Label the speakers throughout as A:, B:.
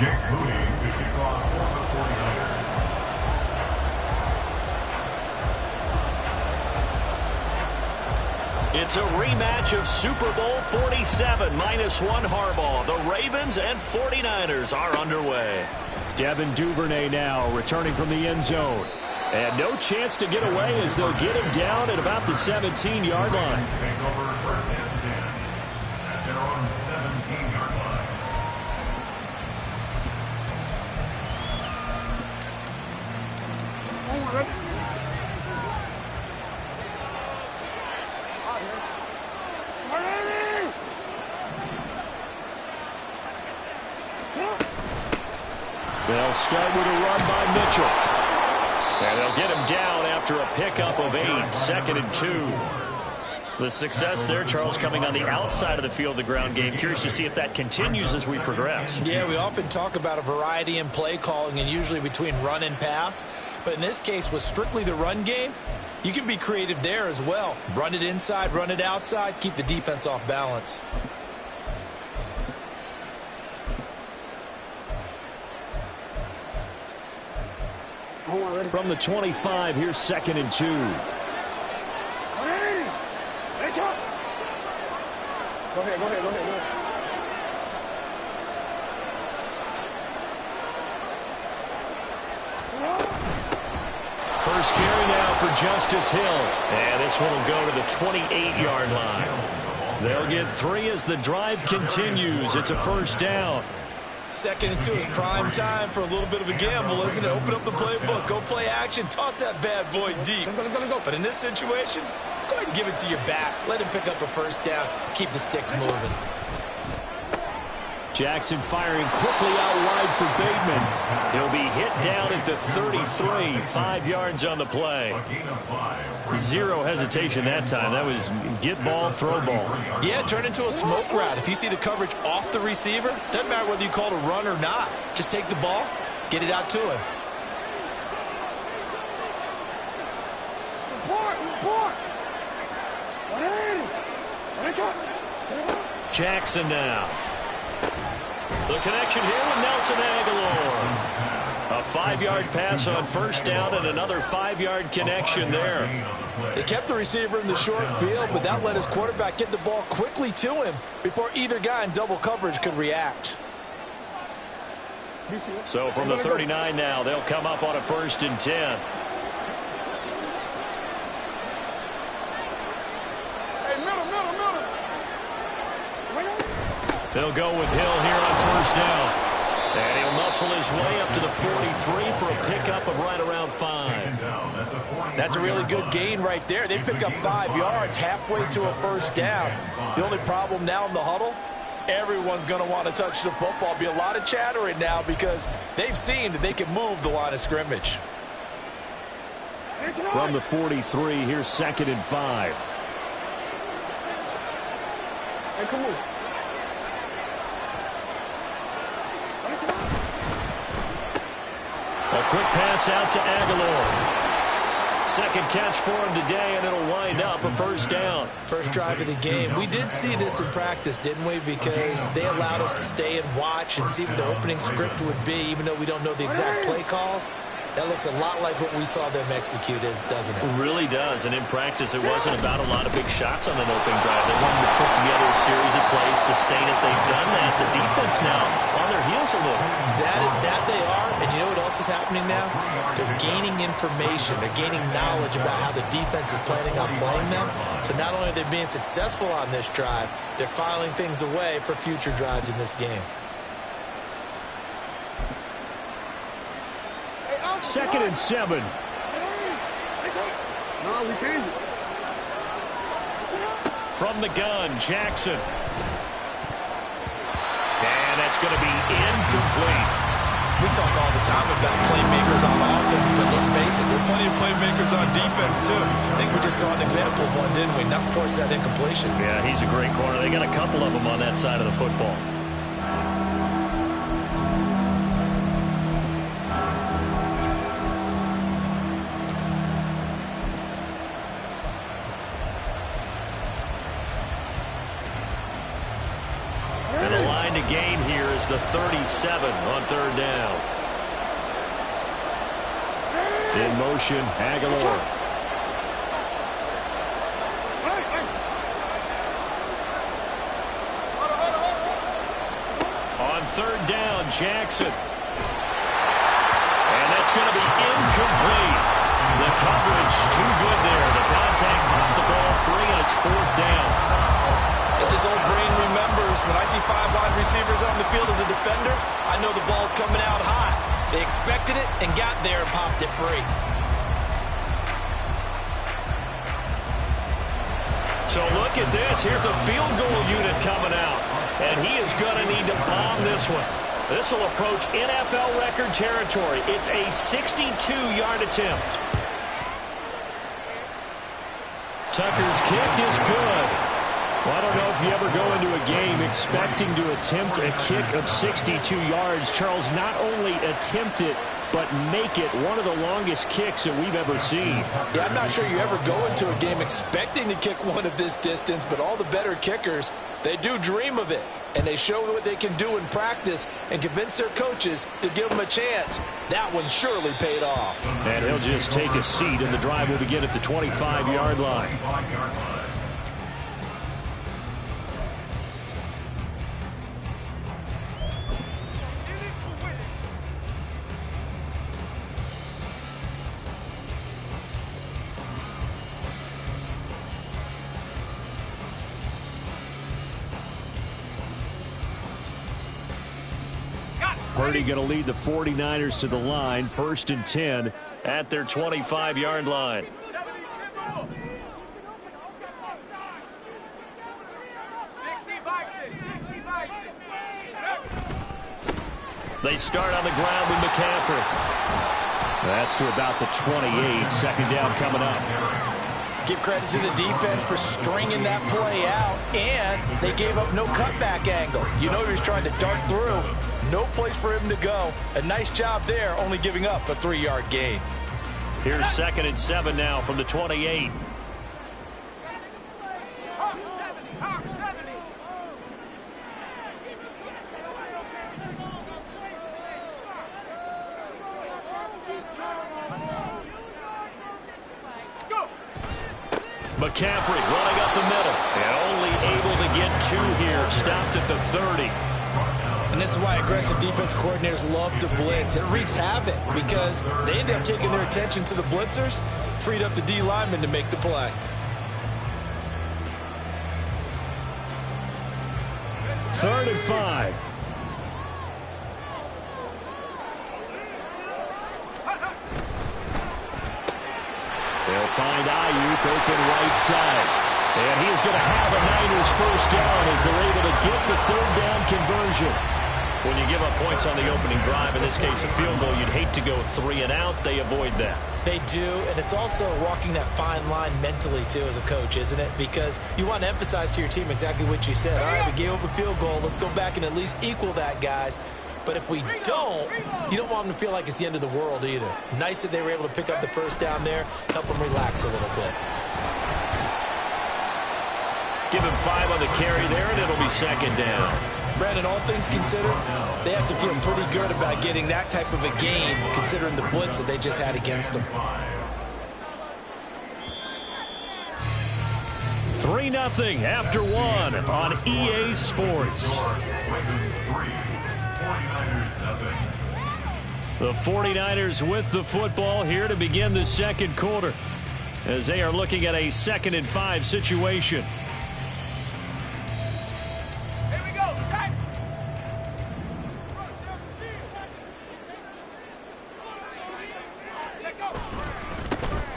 A: It's a rematch of Super Bowl 47, -1 Harbaugh. The Ravens and 49ers are underway. Devin Duvernay now returning from the end zone. And no chance to get away as they'll get him down at about the 17-yard line. They'll start with a run by Mitchell. And they'll get him down after a pickup of 8, 2nd and 2. The success there, Charles, coming on the outside of the field, the ground game. Curious to see if that continues as we progress.
B: Yeah, we often talk about a variety in play calling and usually between run and pass. But in this case, with strictly the run game, you can be creative there as well. Run it inside, run it outside, keep the defense off balance.
A: From the 25, here's 2nd and 2.
C: Go ahead.
A: First carry now for Justice Hill. And this one will go to the 28-yard line. They'll get 3 as the drive continues. It's a first down.
B: 2nd and 2 is prime time for a little bit of a gamble, isn't it? Open up the playbook, go play action, toss that bad boy deep. Go. But in this situation, go ahead and give it to your back. Let him pick up a first down. Keep the sticks moving.
A: Jackson firing quickly out wide for Bateman. He'll be hit down at the 33, 5 yards on the play. Zero hesitation that time. That was get ball, throw ball.
B: Yeah, turn into a smoke route. If you see the coverage off the receiver, doesn't matter whether you call it a run or not. Just take the ball, get it out to him.
A: Jackson now. The connection here with Nelson Aguilar. A 5-yard pass on first down and another 5-yard connection there.
D: They kept the receiver in the short field, but that let his quarterback get the ball quickly to him before either guy in double coverage could react.
A: So from the 39 now, they'll come up on a 1st and 10. They'll go with Hill here on first down. And he'll muscle his way up to the 43 for a pickup of right around 5.
B: That's a really good gain right there. They pick up 5 yards halfway to a first down. The only problem now in the huddle, everyone's going to want to touch the football. Be a lot of chattering now because they've seen that they can move the line of scrimmage.
A: From the 43, here's 2nd and 5.
C: Hey, come on.
A: A quick pass out to Aguilar. 2nd catch for him today, and it'll wind up a first down.
B: First drive of the game. We did see this in practice, didn't we? Because they allowed us to stay and watch and see what the opening script would be, even though we don't know the exact play calls. That looks a lot like what we saw them execute, doesn't it?
A: It really does, and in practice, it wasn't about a lot of big shots on an opening drive. They wanted to put together a series of plays, sustain it. They've done that. The defense now on their heels a little.
B: That they are, and you know what else is happening now? They're gaining information. They're gaining knowledge about how the defense is planning on playing them. So not only are they being successful on this drive, they're filing things away for future drives in this game.
A: 2nd and 7.
C: No, we changed it.
A: From the gun, Jackson. And that's going to be incomplete.
B: We talk all the time about playmakers on offense, but let's face it, there are plenty of playmakers on defense, too. I think we just saw an example of one, didn't we? Not force that incompletion.
A: Yeah, he's a great corner. They got a couple of them on that side of the football. gain here is the 37 on third down. In motion, Aguilar. On third down, Jackson. And that's going to be incomplete. The coverage too good there. The contact caught the ball free, and it's fourth down.
B: As his old brain remembers, when I see 5 wide receivers on the field as a defender, I know the ball's coming out high. They expected it and got there and popped it free.
A: So look at this. Here's the field goal unit coming out. And he is going to need to bomb this one. This will approach NFL record territory. It's a 62-yard attempt. Tucker's kick is good. Well, I don't know if you ever go into a game expecting to attempt a kick of 62 yards. Charles, not only attempt it, but make it one of the longest kicks that we've ever seen.
D: Yeah, I'm not sure you ever go into a game expecting to kick one of this distance, but all the better kickers, they do dream of it. And they show what they can do in practice and convince their coaches to give them a chance. That one surely paid off.
A: And he'll just take a seat, and the drive will begin at the 25-yard line. Purdy going to lead the 49ers to the line, 1st and 10 at their 25-yard line. They start on the ground with McCaffrey. That's to about the 28. 2nd down coming up.
B: Give credit to the defense for stringing that play out, and they gave up no cutback angle. You know he was trying to dart through. No place for him to go. A nice job there, only giving up a 3-yard gain.
A: Here's 2nd and 7 now from the 28. McCaffrey running up the middle and only able to get 2 here. Stopped at the 30.
B: And this is why aggressive defense coordinators love to blitz. It wreaks havoc because they end up taking their attention to the blitzers, freed up the D lineman to make the play.
A: 3rd and 5. They'll find Ayuk open right side. And he is going to have a Niners 1st down as they're able to get the 3rd down conversion. When you give up points on the opening drive, in this case a field goal, you'd hate to go 3 and out. They avoid that.
B: They do, and it's also walking that fine line mentally, too, as a coach, isn't it? Because you want to emphasize to your team exactly what you said. All right, we gave up a field goal. Let's go back and at least equal that, guys. But if we don't, you don't want them to feel like it's the end of the world either. Nice that they were able to pick up the 1st down there, help them relax a little bit.
A: Give him 5 on the carry there, and it'll be 2nd down.
B: Brandon, all things considered, they have to feel pretty good about getting that type of a gain, considering the blitz that they just had against them.
A: 3-0 after 1 on EA Sports. The 49ers with the football here to begin the 2nd quarter as they are looking at a 2nd and 5 situation.
C: Here we go, set.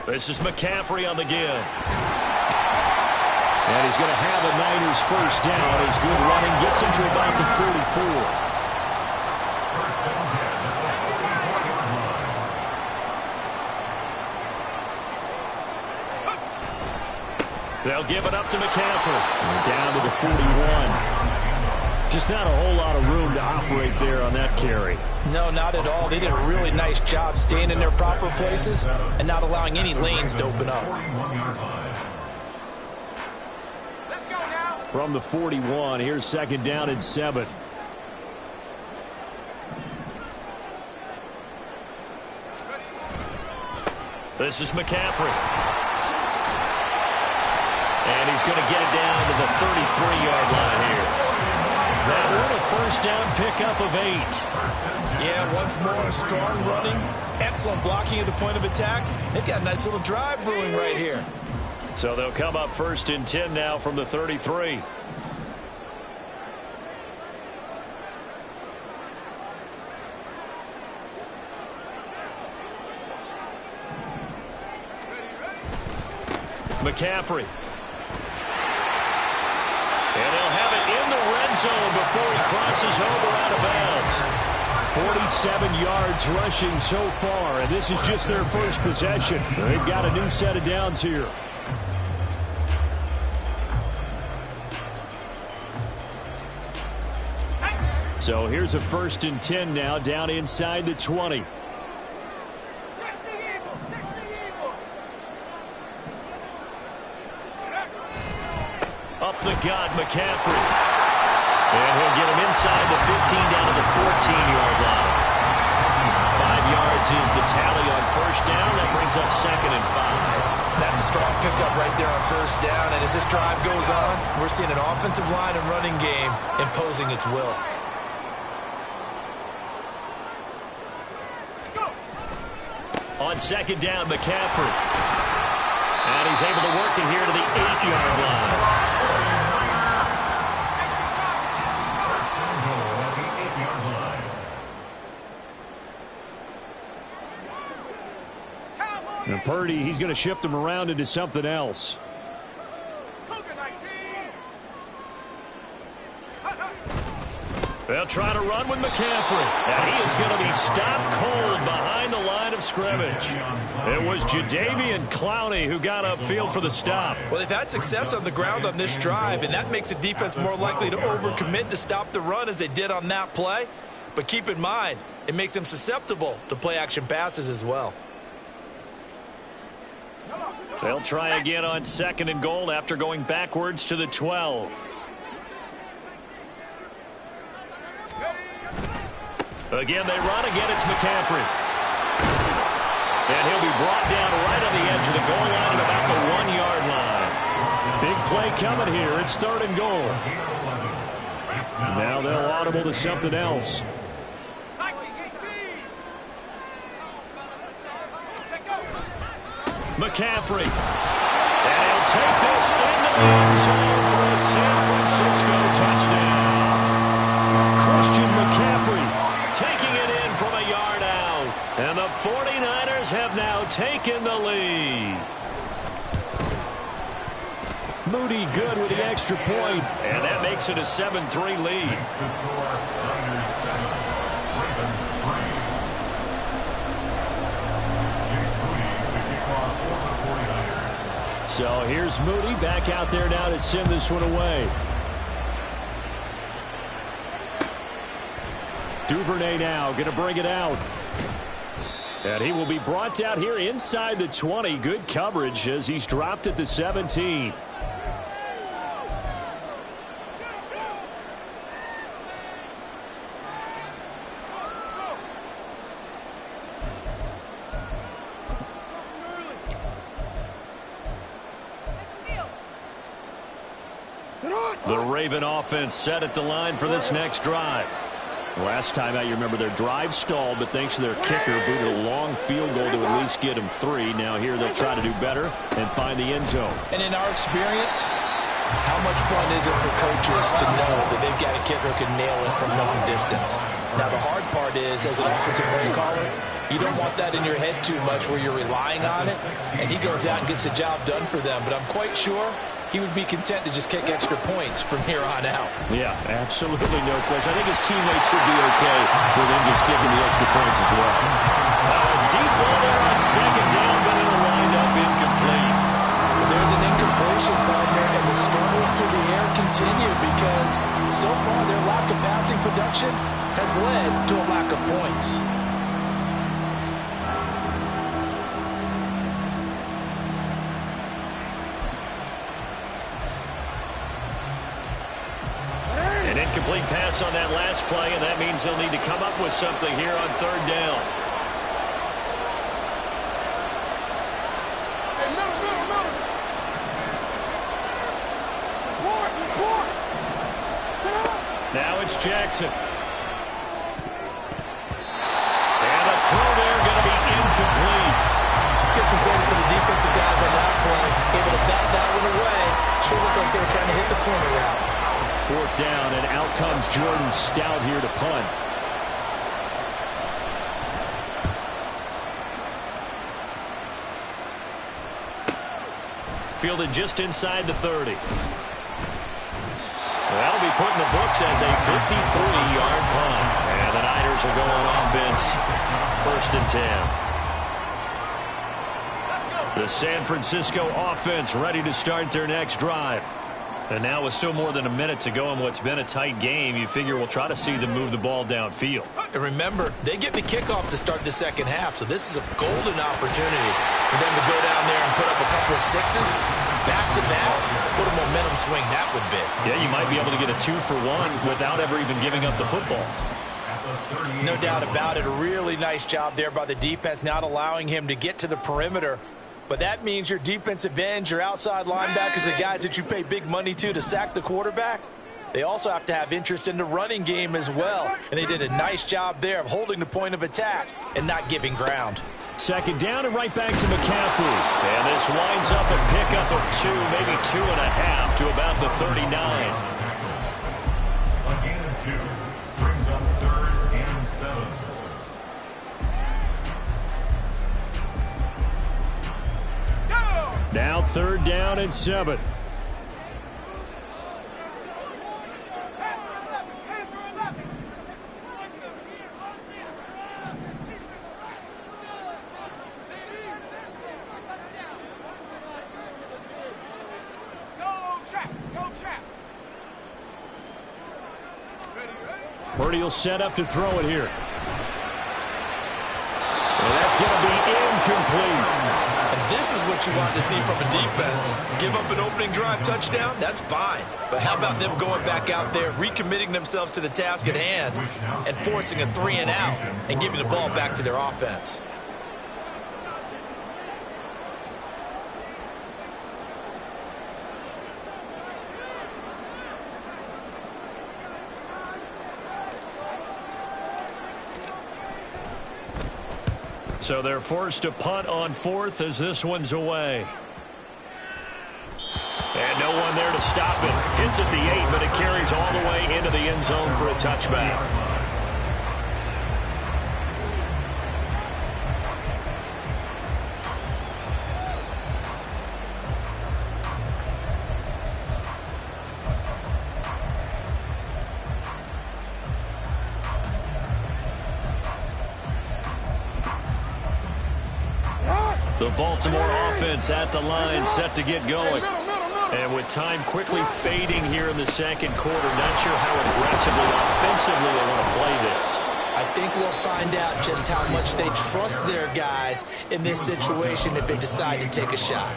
A: This is McCaffrey on the give. And he's going to have a Niners 1st down as good running gets him to about the 44. They'll give it up to McCaffrey. And down to the 41. Just not a whole lot of room to operate there on that carry.
B: No, not at all. They did a really nice job staying in their proper places and not allowing any lanes to open up.
C: Let's go now.
A: From the 41, here's 2nd down and 7. This is McCaffrey. And he's going to get it down to the 33-yard line here. That one a first down pickup of 8.
B: Yeah, once more, strong running, excellent blocking at the point of attack. They've got a nice little drive brewing right here.
A: So they'll come up 1st and 10 now from the 33. McCaffrey. And they'll have it in the red zone before he crosses over out of bounds. 47 yards rushing so far, and this is just their first possession. They've got a new set of downs here. So here's a 1st and 10 now, down inside the 20. Up the gut, McCaffrey. And he'll get him inside the 15 down to the 14-yard line. 5 yards is the tally on first down. That brings up 2nd and 5.
B: That's a strong pickup right there on first down. And as this drive goes on, we're seeing an offensive line and running game imposing its will.
A: On 2nd down, McCaffrey. And he's able to work it here to the 8-yard line. And Purdy, he's going to shift him around into something else. They'll try to run with McCaffrey. And he is going to be stopped cold behind the line of scrimmage. It was Jadeveon Clowney who got upfield for the stop.
B: Well, they've had success on the ground on this drive, and that makes a defense more likely to overcommit to stop the run as they did on that play. But keep in mind, it makes them susceptible to play-action passes as well.
A: They'll try again on 2nd and goal after going backwards to the 12. Again, they run. Again, it's McCaffrey. And he'll be brought down right on the edge of the goal line at about the 1-yard line. Big play coming here. It's 3rd and goal. Now they'll audible to something else. McCaffrey. And he'll take this into the end zone for a San Francisco touchdown. Christian McCaffrey taking it in from a yard out. And the 49ers have now taken the lead. Moody good with the extra point. And that makes it a 7-3 lead. So here's Moody back out there now to send this one away. Duvernay now going to bring it out. And he will be brought down here inside the 20. Good coverage as he's dropped at the 17. The Raven offense set at the line for this next drive. Last time out, you remember their drive stalled, but thanks to their kicker, booted a long field goal to at least get them 3. Now here they'll try to do better and find the end zone.
B: And in our experience, how much fun is it for coaches to know that they've got a kicker who can nail it from long distance? Now the hard part is, as an offensive play caller, you don't want that in your head too much where you're relying on it, and he goes out and gets the job done for them. But I'm quite sure he would be content to just kick extra points from here on out.
A: Yeah, absolutely no question. I think his teammates would be okay with him just kicking the extra points as well. Deep ball there on 2nd down, but it'll wind up incomplete.
B: Well, there's an incompletion, partner, and the struggles through the air continue because so far their lack of passing production has led to a lack of points.
A: Incomplete pass on that last play, and that means they'll need to come up with something here on 3rd down. It's Jackson. And a throw there going to be incomplete.
D: Let's give some credit to the defensive guys on that play. Able to bat that one away. Sure looked like they were trying to hit the corner route.
A: Fourth down, and out comes Jordan Stout here to punt. Fielded just inside the 30. That'll be put in the books as a 53-yard punt. And the Niners will go on offense. 1st and 10. The San Francisco offense ready to start their next drive. And now with still more than a minute to go in what's been a tight game, you figure we'll try to see them move the ball downfield.
D: And remember, they get the kickoff to start the second half, so this is a golden opportunity for them to go down there and put up a couple of sixes back-to-back. What a momentum swing that would be.
A: Yeah, you might be able to get a 2-for-1 without ever even giving up the football.
B: No doubt about it. A really nice job there by the defense, not allowing him to get to the perimeter. But that means your defensive ends, your outside linebackers, the guys that you pay big money to sack the quarterback, they also have to have interest in the running game as well. And they did a nice job there of holding the point of attack and not giving ground.
A: 2nd down and right back to McCaffrey. And this winds up a pickup of 2, maybe 2.5 to about the 39.
E: Again, 2 brings up 3rd and 7.
A: Now 3rd down and 7. Purdy will set up to throw it here. And that's going to be incomplete.
D: And this is what you want to see from a defense. Give up an opening drive touchdown, that's fine. But how about them going back out there, recommitting themselves to the task at hand, and forcing a 3-and-out and giving the ball back to their offense?
A: So they're forced to punt on 4th as this one's away. And no one there to stop it. Hits at the 8, but it carries all the way into the end zone for a touchback. The Baltimore offense at the line, set to get going. And with time quickly fading here in the 2nd quarter, not sure how aggressively, offensively they want to play this.
D: I think we'll find out just how much they trust their guys in this situation if they decide to take a shot.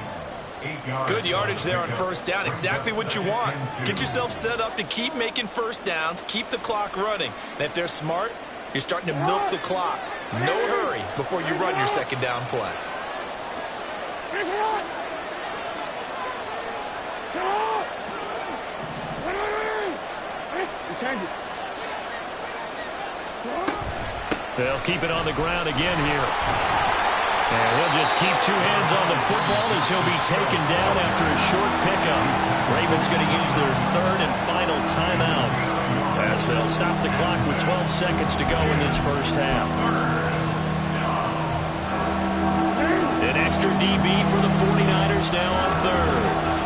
D: Good yardage there on 1st down. Exactly what you want. Get yourself set up to keep making 1st downs, keep the clock running. And if they're smart, you're starting to milk the clock. No hurry before you run your 2nd down play.
A: They'll keep it on the ground again here. And he'll just keep 2 hands on the football as he'll be taken down after a short pickup. Ravens going to use their 3rd and final timeout as they'll stop the clock with 12 seconds to go in this 1st half. An extra DB for the 49ers now on 3rd.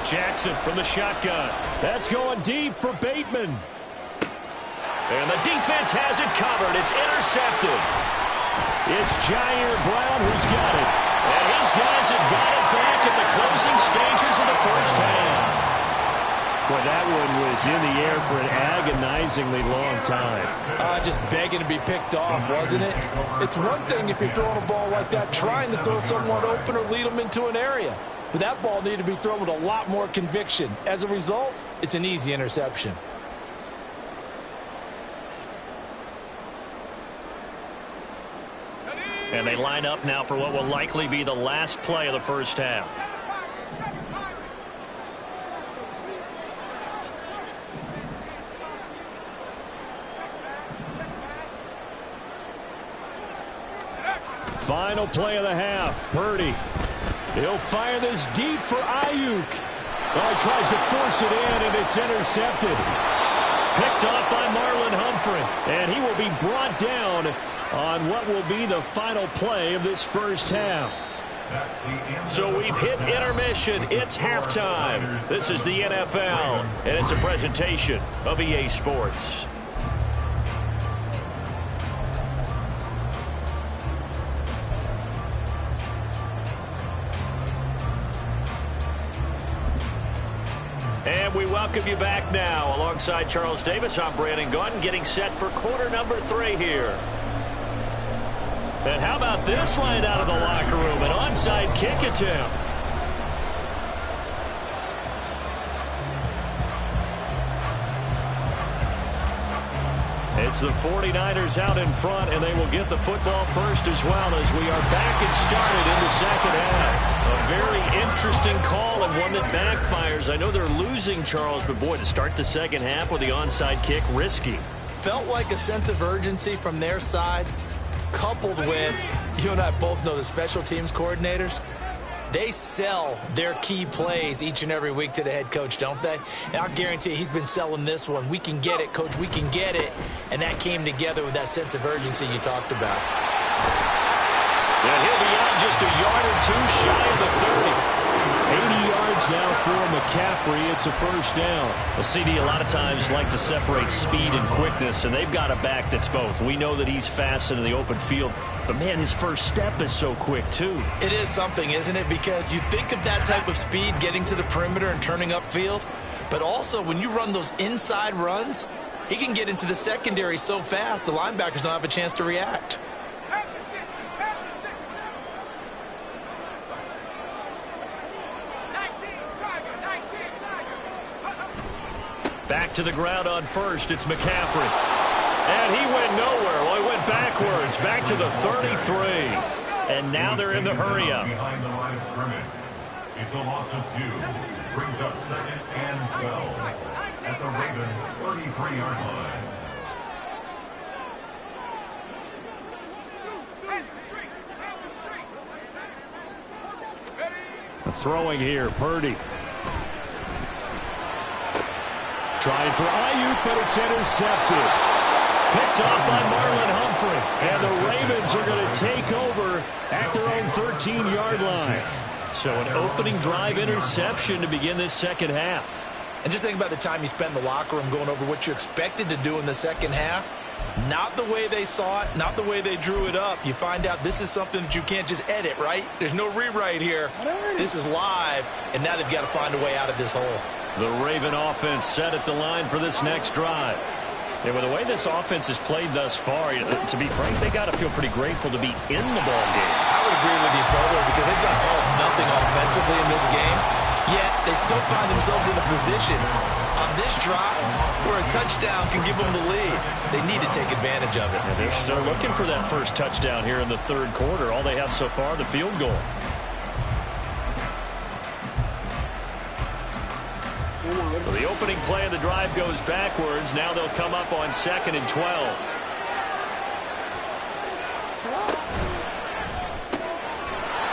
A: Jackson from the shotgun. That's going deep for Bateman. And the defense has it covered. It's intercepted. It's Jair Brown who's got it. And his guys have got it back at the closing stages of the 1st half. Boy, that one was in the air for an agonizingly long time.
B: Just begging to be picked off, wasn't it? It's one thing if you're throwing a ball like that, trying to throw someone open or lead them into an area. But that ball needed to be thrown with a lot more conviction. As a result, it's an easy interception.
A: And they line up now for what will likely be the last play of the 1st half. Final play of the half. Purdy. He'll fire this deep for Ayuk. Oh, he tries to force it in, and it's intercepted. Picked off by Marlon Humphrey. And he will be brought down on what will be the final play of this first half. So we've hit intermission. It's halftime. This is the NFL, and it's a presentation of EA Sports. And we welcome you back now. Alongside Charles Davis, I'm Brandon Gaudin, getting set for quarter number 3 here. And how about this line out of the locker room? An onside kick attempt. It's the 49ers out in front, and they will get the football first as well as we are back and started in the second half. A very interesting call and one that backfires. I know they're losing, Charles, but boy, to start the second half with the onside kick, risky.
B: Felt like a sense of urgency from their side, coupled with, you and I both know the special teams coordinators, they sell their key plays each and every week to the head coach, don't they? And I'll guarantee he's been selling this one. We can get it, coach, we can get it. And that came together with that sense of urgency you talked about.
A: And he'll be out just a yard or two shy of the 30. 80 yards now for McCaffrey. It's a first down. Well, CD a lot of times like to separate speed and quickness, and they've got a back that's both. We know that he's fast in the open field, but, man, his first step is so quick, too.
B: It is something, isn't it? Because you think of that type of speed getting to the perimeter and turning upfield, but also when you run those inside runs, he can get into the secondary so fast the linebackers don't have a chance to react.
A: Back to the ground on first. It's McCaffrey. And he went nowhere. Well, he went backwards. Back to the 33. And now they're in the hurry-up.
E: Behind the line of scrimmage. It's a loss of 2. Brings up 2nd and 12 at the Ravens' 33-yard line.
A: Throwing here, Purdy. Trying for Ayuk, but it's intercepted. Picked off by Marlon Humphrey. And the Ravens are going to take over at their own 13-yard line. So an opening drive interception to begin this second half.
B: And just think about the time you spend in the locker room going over what you expected to do in the second half. Not the way they saw it, not the way they drew it up. You find out this is something that you can't just edit, right? There's no rewrite here. This is live, and now they've got to find a way out of this hole.
A: The Raven offense set at the line for this next drive. And with the way this offense has played thus far, to be frank, they got to feel pretty grateful to be in the ball game.
B: I would agree with you totally because they've done all nothing offensively in this game, yet they still find themselves in a position on this drive where a touchdown can give them the lead. They need to take advantage of it.
A: And they're still looking for that first touchdown here in the third quarter. All they have so far, the field goal. So the opening play of the drive goes backwards. Now they'll come up on 2nd and 12.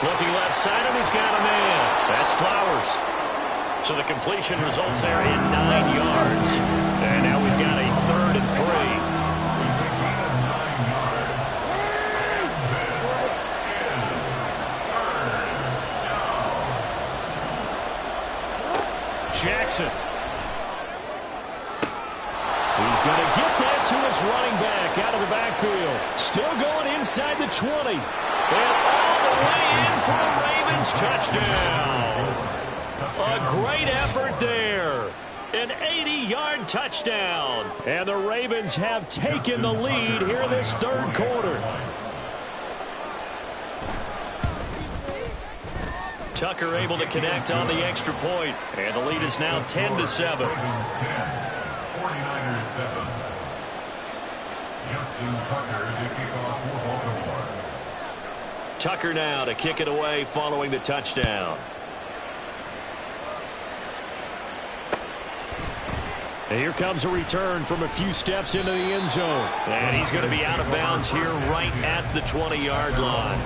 A: Looking left side, and he's got a man. That's Flowers. So the completion results there in 9 yards. And now we've got a 3rd and 3. Jackson. He's going to get that to his running back out of the backfield. Still going inside the 20. And all the way in for the Ravens touchdown. A great effort there. An 80-yard touchdown. And the Ravens have taken the lead here in this third quarter. Tucker able to connect on the extra point. And the lead is now 10-7.
E: 49ers 7. Justin Tucker to kick off for Baltimore.
A: Tucker now to kick it away following the touchdown. And here comes a return from a few steps into the end zone. And he's going to be out of bounds here right at the 20-yard line.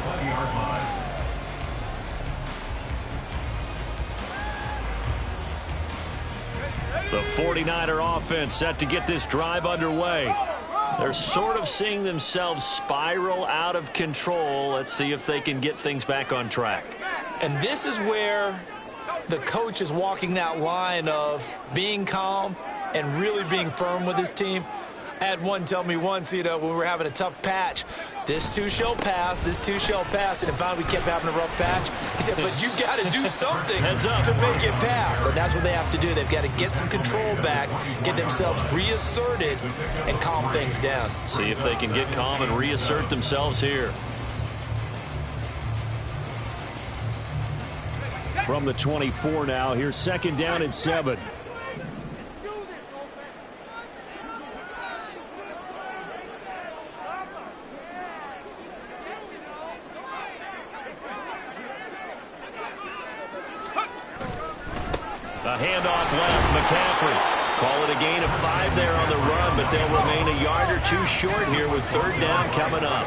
A: The 49er offense set to get this drive underway. They're sort of seeing themselves spiral out of control. Let's see if they can get things back on track.
B: And this is where the coach is walking that line of being calm and really being firm with his team. I had one tell me once, when we were having a tough patch, this too shall pass, this too shall pass, and finally we kept having a rough patch. He said, but you got to do something to make it pass, and that's what they have to do. They've got to get some control back, get themselves reasserted, and calm things down.
A: See if they can get calm and reassert themselves here. From the 24 now, here's second down and 7. A handoff left, McCaffrey. Call it a gain of 5 there on the run, but they'll remain a yard or two short here with third down coming up.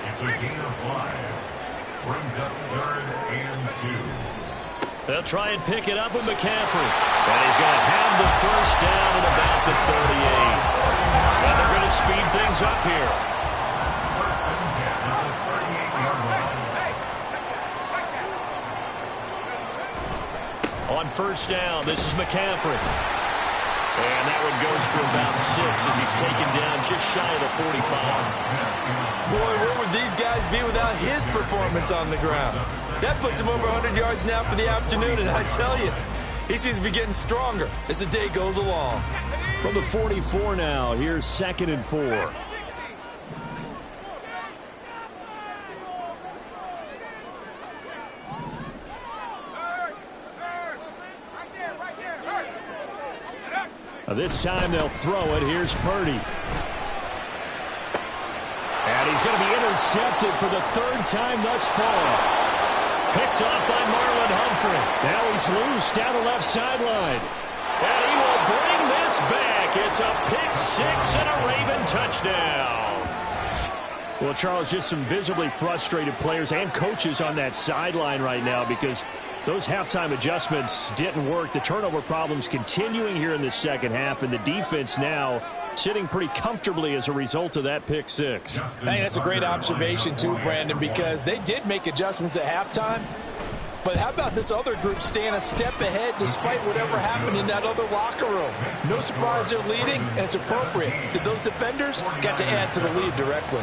E: It's a gain of 5. Brings up 3rd and 2.
A: They'll try and pick it up with McCaffrey. And he's going to have the first down at about the 38. And they're going to speed things up here.
E: First and 10 at the 38-yard line.
A: On first down, this is McCaffrey. And that one goes for about 6 as he's taken down just shy of the 45.
B: Boy, where would these guys be without his performance on the ground? That puts him over 100 yards now for the afternoon, and I tell you, he seems to be getting stronger as the day goes along.
A: From the 44 now, here's second and 4. This time they'll throw it. Here's Purdy. And he's going to be intercepted for the 3rd time thus far. Picked off by Marlon Humphrey. Now he's loose down the left sideline. And he will bring this back. It's a pick 6 and a Raven touchdown. Well, Charles, just some visibly frustrated players and coaches on that sideline right now because those halftime adjustments didn't work. The turnover problems continuing here in the second half, and the defense now sitting pretty comfortably as a result of that pick 6.
D: I think that's a great observation too, Brandon, because they did make adjustments at halftime. But how about this other group staying a step ahead despite whatever happened in that other locker room? No surprise they're leading, and it's appropriate that those defenders got to add to the lead directly.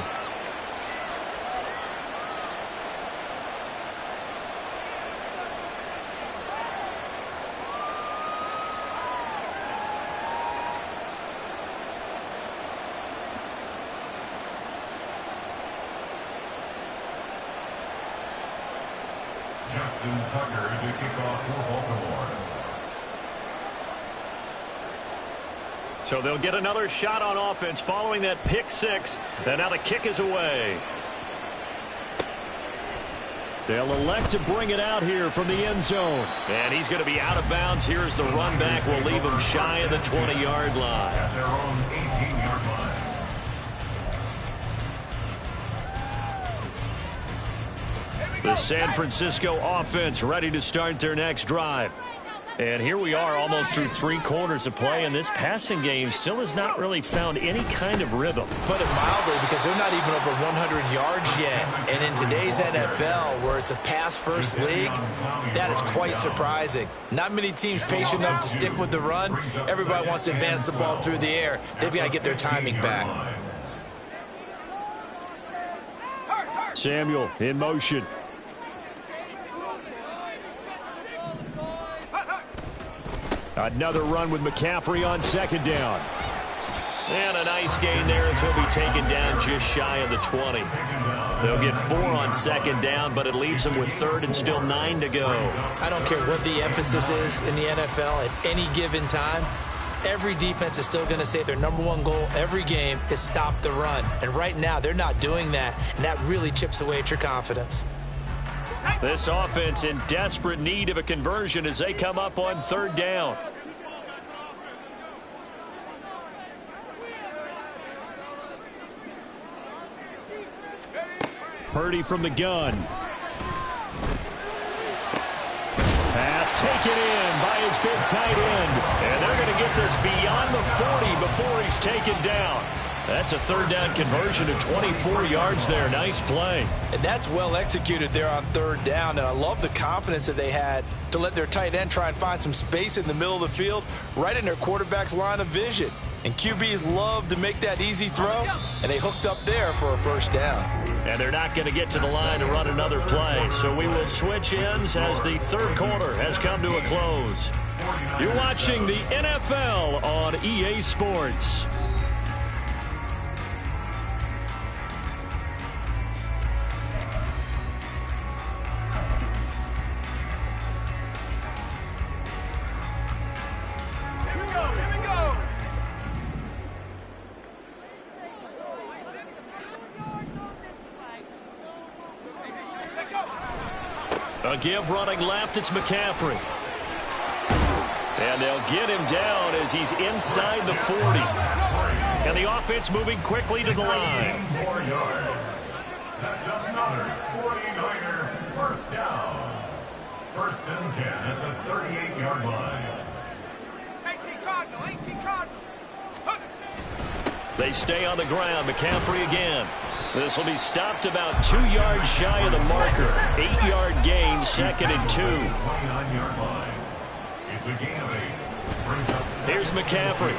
E: Justin Tucker to kick off for Baltimore.
A: So they'll get another shot on offense following that pick 6. And now the kick is away. They'll elect to bring it out here from the end zone. And he's going to be out of bounds. Here as the run back will leave him shy of the 20-yard line.
E: At their own 18-yard line.
A: The San Francisco offense ready to start their next drive. And here we are almost through 3 quarters of play, and this passing game still has not really found any kind of rhythm.
B: Put it mildly, because they're not even over 100 yards yet. And in today's NFL, where it's a pass-first league, that is quite surprising. Not many teams patient enough to stick with the run. Everybody wants to advance the ball through the air. They've got to get their timing back.
A: Samuel in motion. Another run with McCaffrey on second down. And a nice gain there as he'll be taken down just shy of the 20. They'll get 4 on second down, but it leaves them with 3rd and still 9 to go.
B: I don't care what the emphasis is in the NFL at any given time. Every defense is still going to say their #1 goal every game is stop the run. And right now, they're not doing that, and that really chips away at your confidence.
A: This offense in desperate need of a conversion as they come up on 3rd down. Purdy from the gun. Pass taken in by his big tight end. And they're going to get this beyond the 40 before he's taken down. That's a third down conversion to 24 yards there. Nice play.
B: And that's well executed there on third down. And I love the confidence that they had to let their tight end try and find some space in the middle of the field, right in their quarterback's line of vision. And QBs love to make that easy throw, and they hooked up there for a first down.
A: And they're not going to get to the line to run another play. So we will switch ends as the third quarter has come to a close. You're watching the NFL on EA Sports. A give running left, it's McCaffrey. And they'll get him down as he's inside the 40. And the offense moving quickly to the line.
E: 4 yards. That's another 49er first down. First and 10 at the 38-yard line.
C: 18 Cardinal, 18 Cardinal.
A: They stay on the ground. McCaffrey again. This will be stopped about 2 yards shy of the marker. 8-yard gain, second and 2.
E: 29-yard line. It's a gain of 8. Brings up
A: Here's McCaffrey.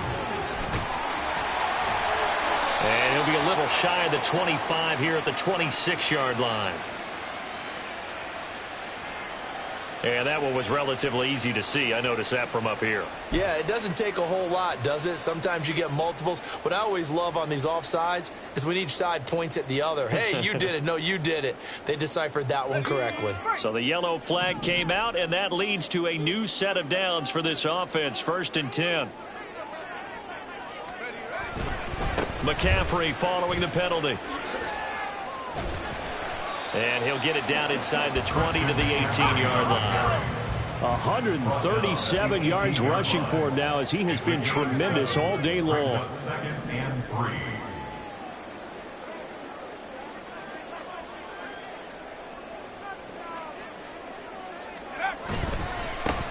A: And he'll be a little shy of the 25 here at the 26-yard line. And that one was relatively easy to see. I noticed that from up here.
B: Yeah, it doesn't take a whole lot, does it? Sometimes you get multiples. What I always love on these offsides is when each side points at the other. Hey, you did it. No, you did it. They deciphered that one correctly.
A: So the yellow flag came out, and that leads to a new set of downs for this offense. First and 10. McCaffrey following the penalty. And he'll get it down inside the 20 to the 18-yard line. 137 yards rushing for him now as he has been tremendous all day long.
E: second and 3.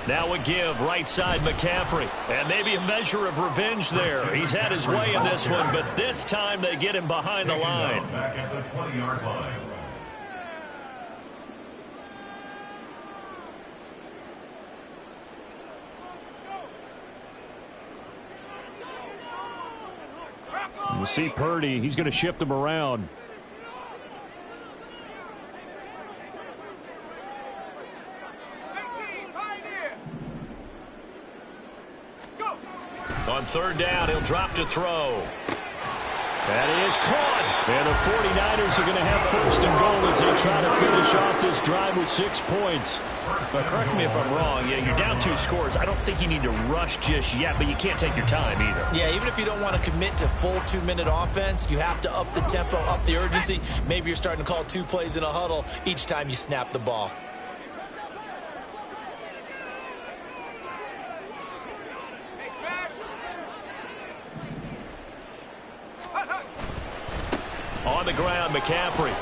A: Now a give right side McCaffrey. And maybe a measure of revenge there. He's had his way in this one, but this time they get him behind the line.
E: Back at the 20-yard line.
A: You see Purdy, he's going to shift him around. On third down, he'll drop to throw. That is caught. And the 49ers are going to have first and goal as they try to finish off this drive with 6 points. But correct me if I'm wrong. Yeah, you're down 2 scores. I don't think you need to rush just yet, but you can't take your time either.
B: Yeah, even if you don't want to commit to full 2-minute offense, you have to up the tempo, up the urgency. Maybe you're starting to call 2 plays in a huddle each time you snap the ball.
A: On the ground, McCaffrey.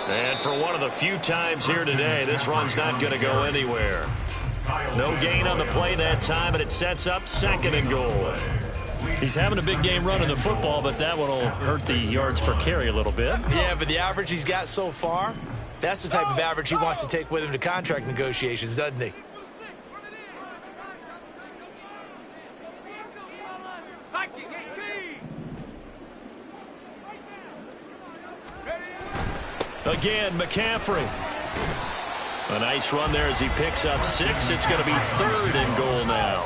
A: And for one of the few times here today, this run's not going to go anywhere. No gain on the play that time, and it sets up second and goal. He's having a big game running the football, but that one will hurt the yards per carry a little bit.
B: Yeah, but the average he's got so far, that's the type of average he wants to take with him to contract negotiations, doesn't he?
A: Again, McCaffrey. A nice run there as he picks up 6. It's going to be third and goal now.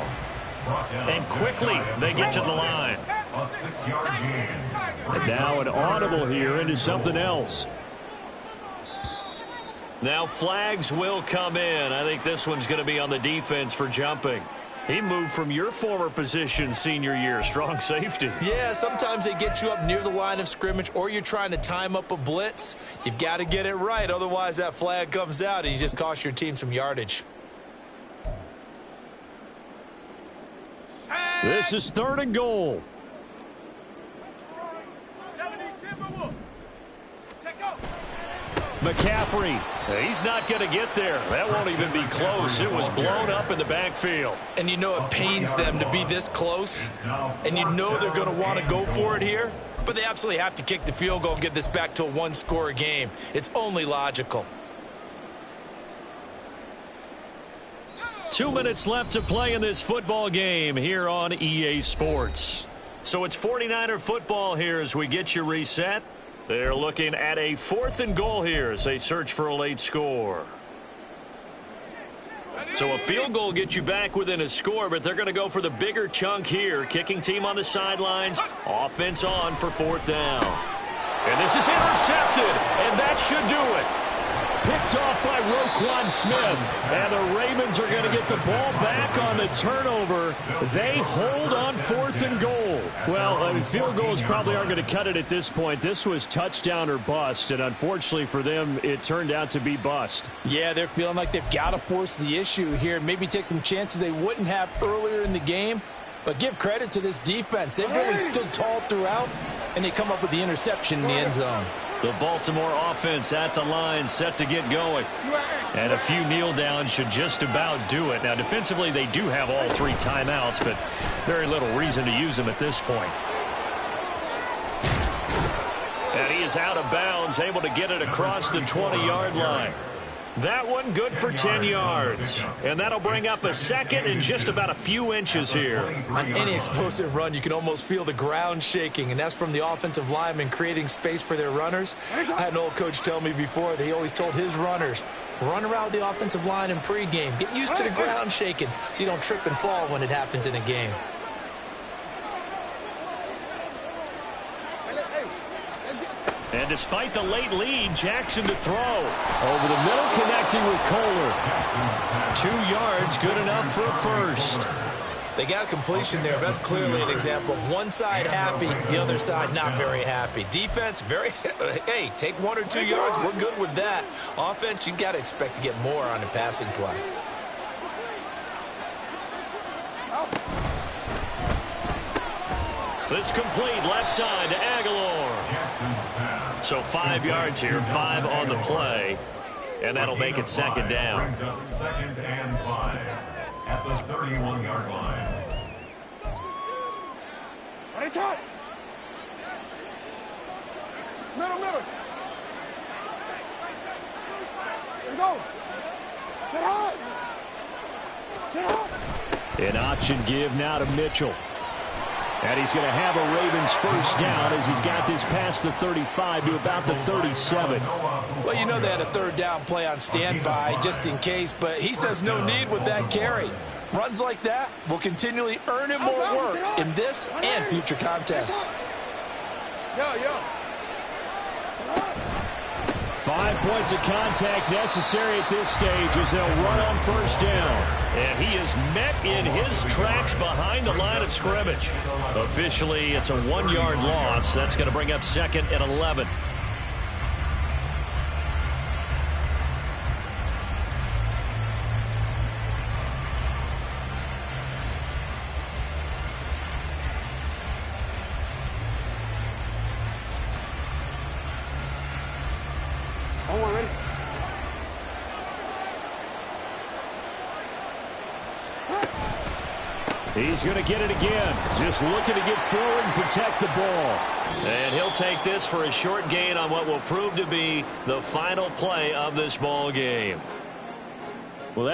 A: And quickly, they get to the line.
E: A 6-yard gain.
A: And now an audible here into something else. Now flags will come in. I think this one's going to be on the defense for jumping. He moved from your former position senior year, strong safety.
B: Yeah, sometimes they get you up near the line of scrimmage or you're trying to time up a blitz. You've got to get it right, otherwise that flag comes out and you just cost your team some yardage.
A: This is third and goal. McCaffrey, he's not going to get there. That won't even be close. It was blown up in the backfield.
B: And you know it pains them to be this close, and you know they're going to want to go for it here, but they absolutely have to kick the field goal and get this back to a one-score game. It's only logical.
A: 2 minutes left to play in this football game here on EA Sports. So it's 49er football here as we get you reset. They're looking at a 4th and goal here as they search for a late score. So a field goal gets you back within a score, but they're going to go for the bigger chunk here. Kicking team on the sidelines, offense on for 4th down. And this is intercepted, and that should do it. Picked off by Roquan Smith. And the Ravens are going to get the ball back on the turnover. They hold on 4th and goal. Well, I mean, field goals probably aren't going to cut it at this point. This was touchdown or bust, and unfortunately for them, it turned out to be bust.
D: Yeah, they're feeling like they've got to force the issue here. Maybe take some chances they wouldn't have earlier in the game. But give credit to this defense. They've really stood tall throughout, and they come up with the interception in the end zone.
A: The Baltimore offense at the line, set to get going. And a few kneel downs should just about do it. Now, defensively, they do have all 3 timeouts, but very little reason to use them at this point. And he is out of bounds, able to get it across the 20-yard line. That one good for 10 yards. And that'll bring up a 2nd and just about a few inches here.
B: On any explosive run, you can almost feel the ground shaking, and that's from the offensive linemen creating space for their runners. I had an old coach tell me before that he always told his runners, run around the offensive line in pregame. Get used to the ground shaking so you don't trip and fall when it happens in a game.
A: And despite the late lead, Jackson to throw. Over the middle, connecting with Kohler. 2 yards, good enough for a first.
B: They got a completion there. That's clearly an example of one side happy, the other side not very happy. Defense, very, hey, take 1 or 2 yards. We're good with that. Offense, you got to expect to get more on the passing play.
A: It's complete, left side to Aguilar. So 5 yards here, 5 on the play. And that'll make it 2nd down.
E: Brings up 2nd and 5 at the 31-yard line.
C: Ready, shot. Middle. Here we go. Sit high. Sit high.
A: An option give now to Mitchell. And he's going to have a Ravens first down as he's got this past the 35 to about the 37.
D: Well, you know they had a 3rd down play on standby just in case, but he says no need with that carry. Runs like that will continually earn him more work in this and future contests.
A: 5 points of contact necessary at this stage as they'll run on first down. And he is met in his tracks behind the line of scrimmage. Officially, it's a 1-yard loss. That's going to bring up 2nd and 11. He's going to get it again. Just looking to get forward and protect the ball. And he'll take this for a short gain on what will prove to be the final play of this ball game.